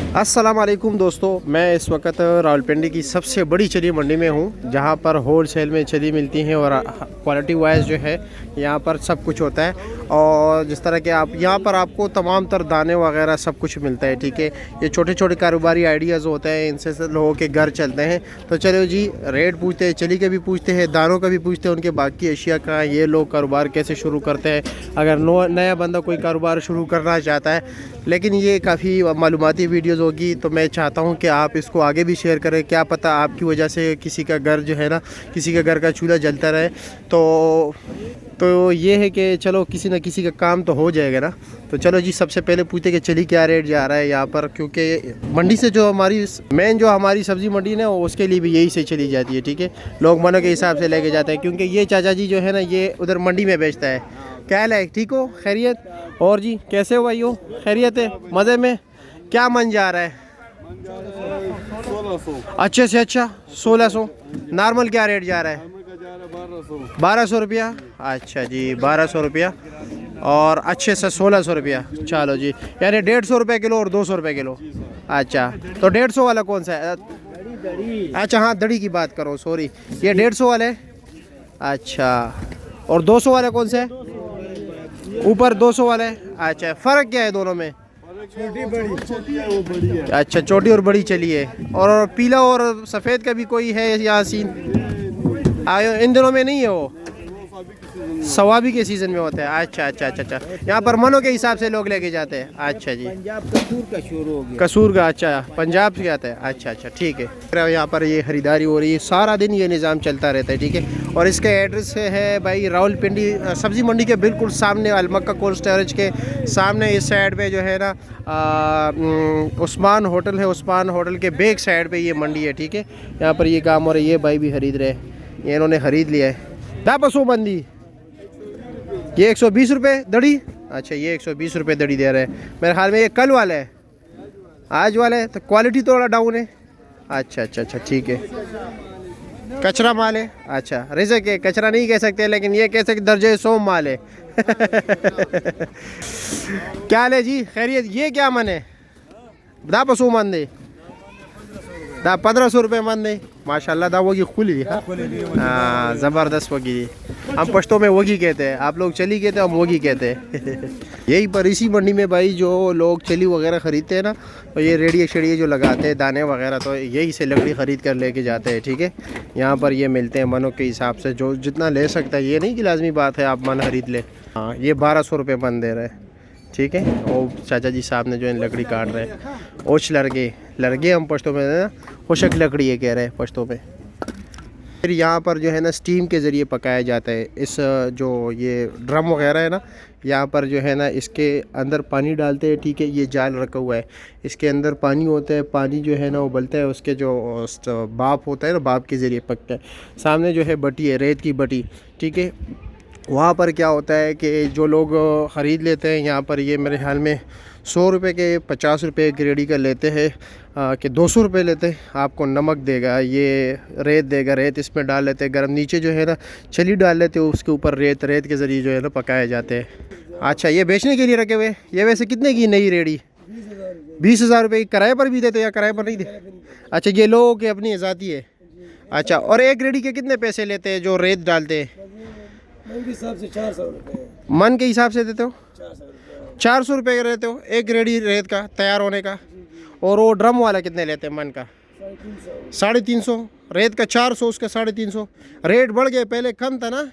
अस्सलाम वालेकुम दोस्तों, मैं इस वक्त रावलपिंडी की सबसे बड़ी चली मंडी में हूँ, जहाँ पर होल सेल में चली मिलती हैं और क्वालिटी वाइज जो है यहाँ पर सब कुछ होता है। और जिस तरह के आप यहाँ पर आपको तमाम तर दाने वगैरह सब कुछ मिलता है। ठीक है, ये छोटे छोटे कारोबारी आइडियाज़ होते हैं, इनसे लोगों के घर चलते हैं। तो चलो जी, रेट पूछते हैं, चली का भी पूछते हैं, दानों का भी पूछते हैं, उनके बाकी अशिया का ये लोग कारोबार कैसे शुरू करते हैं। अगर नया बंदा कोई कारोबार शुरू करना चाहता है, लेकिन ये काफ़ी मालूमाती वीडियोज़ होगी, तो मैं चाहता हूँ कि आप इसको आगे भी शेयर करें। क्या पता आपकी वजह से किसी का घर जो है ना, किसी का घर का चूल्हा जलता रहे। तो ये है कि चलो किसी न किसी का काम तो हो जाएगा ना। तो चलो जी, सबसे पहले पूछते कि चली क्या रेट जा रहा है यहाँ पर, क्योंकि मंडी से जो हमारी मेन जो हमारी सब्ज़ी मंडी ना, उसके लिए भी यही से चली जाती है। ठीक है, लोग मनो के हिसाब से लेके जाते हैं, क्योंकि ये चाचा जी जो है ना, ये उधर मंडी में बेचता है। क्या हाल है, ठीक हो, खैरियत? और जी कैसे हो भाई, हो खैरियत है, मज़े में? क्या मन जा रहा है? 1600। अच्छे से अच्छा 1600। नॉर्मल क्या रेट जा रहा है? 1200 रुपया। अच्छा जी, 1200 रुपया और अच्छे से 1600 रुपया। चलो जी, यानी 150 रुपये किलो और 200 रुपये किलो। अच्छा, तो 150 वाला कौन सा है? अच्छा हाँ, दड़ी की बात करो, सॉरी, ये 150 वाला है। अच्छा, और 200 वाला कौन सा है? ऊपर 200 वाला है। अच्छा, फ़र्क क्या है दोनों में? छोटी है, वो बड़ी है। अच्छा, छोटी और बड़ी चली है। और पीला और सफ़ेद का भी कोई है यहाँ सीन? इन दिनों में नहीं है वो, सवाबी के सीज़न में होता है। अच्छा अच्छा अच्छा अच्छा, यहाँ पर मनों के हिसाब से लोग लेके जाते हैं। अच्छा जी, पंजाब कसूर का शुरू हो गया। कसूर का, अच्छा पंजाब से आता है। अच्छा अच्छा, ठीक है। यहाँ पर ये ख़रीदारी हो रही है, सारा दिन ये निज़ाम चलता रहता है। ठीक है, और इसका एड्रेस है भाई रावलपिंडी सब्ज़ी मंडी के बिल्कुल सामने, अलमक्का कोल्ड स्टोरेज के सामने इस साइड पे जो है ना उस्मान होटल है। उस्मान होटल के बैक साइड पे ये मंडी है। ठीक है, यहाँ पर ये काम हो रहा है। ये भाई भी खरीद रहे हैं, ये इन्होंने ख़रीद लिया है। दापसो बंदी ये 120 रुपये दड़ी। अच्छा, ये 120 रुपये दड़ी दे रहे हैं। मेरे ख्याल में ये कल वाला है, आज वाला है, तो क्वालिटी थोड़ा डाउन है। अच्छा अच्छा अच्छा, ठीक है। कचरा माल है। अच्छा, रिज़क है, कचरा नहीं कह सकते, लेकिन ये कह सकते दर्जे सोम माल है। क्या ले जी, खैरियत? ये क्या मन है? दा पसू मन दे, दा 1500 रुपये मन दे। माशाल्लाह, दा वगी खुली। हाँ, ज़बरदस्त वगी। हम पश्तो में वगी कहते हैं, आप लोग चली कहते हैं, हम वगी कहते हैं। यही पर इसी मंडी में भाई जो लोग चली वगैरह ख़रीदते हैं ना, तो ये रेडियो शेडियो जो लगाते हैं दाने वगैरह, तो यही से लकड़ी ख़रीद कर लेके जाते हैं। ठीक है, यहाँ पर ये मिलते हैं मनों के हिसाब से, जो जितना ले सकता है। ये नहीं कि लाजमी बात है आप मन ख़रीद ले। हाँ, ये 1200 रुपये मन दे रहे हैं। ठीक है, और चाचा जी साहब ने जो है लकड़ी काट रहे हैं। ओछ लड़के हम पश्तो में ना, होशक लकड़ी ये कह रहे हैं पश्तो में। फिर यहाँ पर जो है ना स्टीम के ज़रिए पकाया जाता है। इस जो ये ड्रम वगैरह है ना, यहाँ पर जो है ना इसके अंदर पानी डालते हैं। ठीक है, ये जाल रखा हुआ है, इसके अंदर पानी होता है। पानी जो है ना उबलता है, उसके जो भाप होता है ना, भाप के ज़रिए पकता है। सामने जो है बटी है, रेत की बटी। ठीक है, वहाँ पर क्या होता है कि जो लोग ख़रीद लेते हैं यहाँ पर, ये मेरे ख्याल में 100 रुपये के 50 रुपये ग्रेडी का लेते हैं, कि 200 रुपये लेते हैं। आपको नमक देगा, ये रेत देगा, रेत इसमें डाल लेते हैं गर्म। नीचे जो है ना छली डाल लेते हैं, उसके ऊपर रेत के ज़रिए जो है ना पकाए जाते हैं। अच्छा, ये बेचने के लिए रखे हुए? ये वैसे कितने की नई रेडी? 20,000 रुपये की। किराए पर भी देते या किराए पर नहीं दे? अच्छा, ये लोगों की अपनी ज़ाती है। अच्छा, और एक रेडी के कितने पैसे लेते हैं जो रेत डालते हैं? मन के हिसाब से 400 रुपये। मन के हिसाब से देते हो? 400 रुपये का रहते हो एक रेडी रेत का तैयार होने का। और वो ड्रम वाला कितने लेते हैं मन का? 350। रेत का 400, उसका 350। रेट बढ़ गए, पहले कम था ना?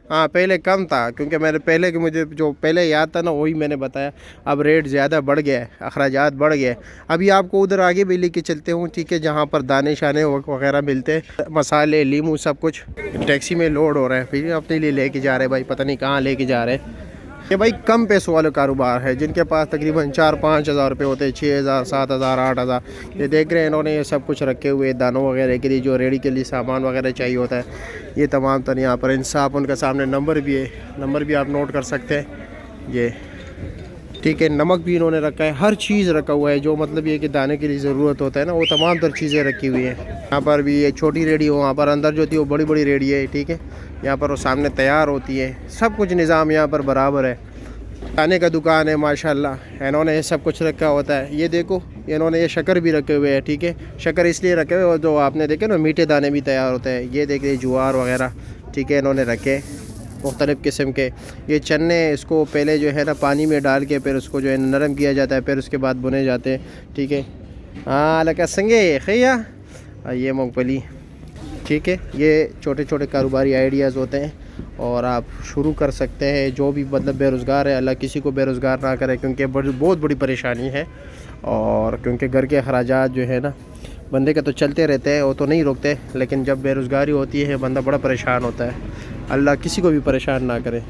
हाँ, पहले कम था, क्योंकि मैंने पहले कि मुझे जो पहले याद था ना, वही मैंने बताया। अब रेट ज़्यादा बढ़ गया है, अखराजात बढ़ गए। अभी आपको उधर आगे भी लेके चलते हूँ। ठीक है, जहाँ पर दाने शाने वगैरह मिलते हैं, मसाले, लीमू, सब कुछ टैक्सी में लोड हो रहा है। फिर अपने लिए लेके जा रहे हैं भाई, पता नहीं कहाँ लेके जा रहे हैं। ये भाई कम पैसों वाले कारोबार है, जिनके पास तकरीबन 4-5 हज़ार रुपये होते हैं, 6 हज़ार 7 हज़ार 8 हज़ार। ये देख रहे हैं इन्होंने ये सब कुछ रखे हुए, दानों वगैरह के लिए जो रेडी के लिए सामान वगैरह चाहिए होता है, ये तमाम तर यहाँ पर इंसाफ। उनका सामने नंबर भी है, नंबर भी आप नोट कर सकते हैं ये, ठीक है। नमक भी इन्होंने रखा है, हर चीज़ रखा हुआ है जो मतलब ये कि दाने के लिए ज़रूरत होता है ना, वो तमाम तर चीज़ें रखी हुई हैं। यहाँ पर भी ये छोटी रेडी हो, वहाँ पर अंदर जो थी वो बड़ी बड़ी रेडी है, ठीक है। यहाँ पर वो सामने तैयार होती है, सब कुछ निज़ाम यहाँ पर बराबर है। खाने का दुकान है माशाल्लाह, इन्होंने ये सब कुछ रखा होता है। ये देखो इन्होंने ये शक्कर भी रखे हुए हैं, ठीक है। शक्कर इसलिए रखे हुए और जो आपने देखे ना मीठे दाने भी तैयार होते हैं। ये देखिए ज्वार वगैरह, ठीक है, इन्होंने रखे मुख्तलिफ़ किस्म के। ये चने, इसको पहले जो है ना पानी में डाल के फिर उसको जो है नरम किया जाता है, फिर उसके बाद बुने जाते हैं, ठीक है। हाँ लगा संगे खैया, ये मूंगफली, ठीक है। ये छोटे छोटे कारोबारी आइडियाज़ होते हैं और आप शुरू कर सकते हैं। जो भी मतलब बेरोज़गार है, अल्लाह किसी को बेरोज़गार ना करे, क्योंकि बहुत बड़ी परेशानी है। और क्योंकि घर के अखराजात जो है ना बंदे का तो चलते रहते हैं, वो तो नहीं रुकते, लेकिन जब बेरोज़गारी होती है बंदा बड़ा परेशान होता है। अल्लाह किसी को भी परेशान ना करे।